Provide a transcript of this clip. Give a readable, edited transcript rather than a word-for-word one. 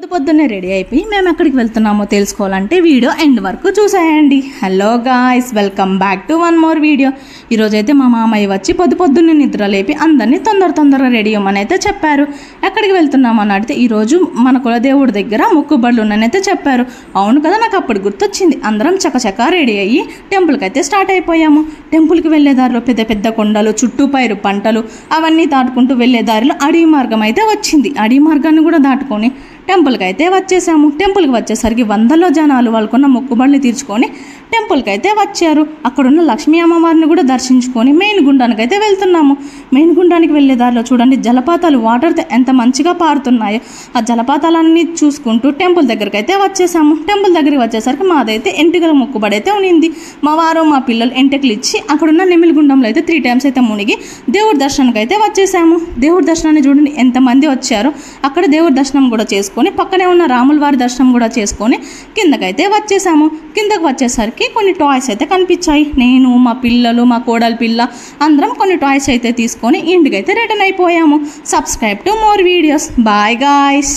పొద్దున్నే రెడీ అయిపోయి మేము ఎక్కడికి వెళ్తున్నామో తెలుసుకోవాలంటే వీడియో ఎండ్ వరకు చూసేయండి. Hello guys, welcome back to one more video. ఈరోజైతే మా మామయ్య వచ్చి పొద్దున్నే నిద్ర లేపి అందరినీ తొందరగా రెడీ అవ్వమని అయితే చెప్పారు. ఎక్కడికి వెళ్తున్నామని అడిగితే ఈరోజు మన కులదేవుడి దగ్గర మొక్కుబడులు ఉన్నాయని అయితే చెప్పారు. అవును కదా, నాకు అప్పుడు గుర్తొచ్చింది. అందరం చకచకా రెడీ అయ్యి టెంపుల్కి అయితే స్టార్ట్ అయిపోయాము. టెంపుల్కి వెళ్ళే దారిలో పెద్ద పెద్ద కొండలు, చుట్టూ పైరు పంటలు అవన్నీ దాటుకుంటూ వెళ్ళే దారిలో అడవి మార్గం అయితే వచ్చింది. అడవి మార్గాన్ని కూడా దాటుకొని టెంపుల్కి అయితే వచ్చేసాము. టెంపుల్కి వచ్చేసరికి వందల్లో జనాలు వాళ్ళకున్న మొక్కుబడిని తీర్చుకొని టెంపుల్కి అయితే వచ్చారు. అక్కడున్న లక్ష్మీ అమ్మవారిని కూడా దర్శించుకొని మెయిన్ గుండానికి అయితే వెళ్తున్నాము. మెయిన్ గుండానికి వెళ్ళే దారిలో చూడండి, జలపాతాలు వాటర్ ఎంత మంచిగా పారుతున్నాయో. ఆ జలపాతాలన్నీ చూసుకుంటూ టెంపుల్ దగ్గరికి అయితే వచ్చేసాము. టెంపుల్ దగ్గరికి వచ్చేసరికి మాదైతే ఎంటికల మొక్కుబడి అయితే ఉనింది. మా వారు మా పిల్లలు ఎంటికలు ఇచ్చి అక్కడున్న నిమిలి గుండంలో అయితే 3 times అయితే మునిగి దేవుడి దర్శనానికి అయితే వచ్చేసాము. దేవుడి దర్శనాన్ని చూడండి ఎంతమంది వచ్చారో. అక్కడ దేవుడి దర్శనం కూడా చేసుకొని పక్కనే ఉన్న రాముల వారి దర్శనం కూడా చేసుకొని కిందకైతే వచ్చేసాము. కిందకు వచ్చేసరికి కొన్ని టాయ్స్ అయితే కనిపించాయి. నేను, మా పిల్లలు, మా కోడలి పిల్ల అందరం కొన్ని టాయ్స్ అయితే తీసుకొని ఇంటికైతే రిటర్న్ అయిపోయాము. Subscribe to more videos. Bye guys.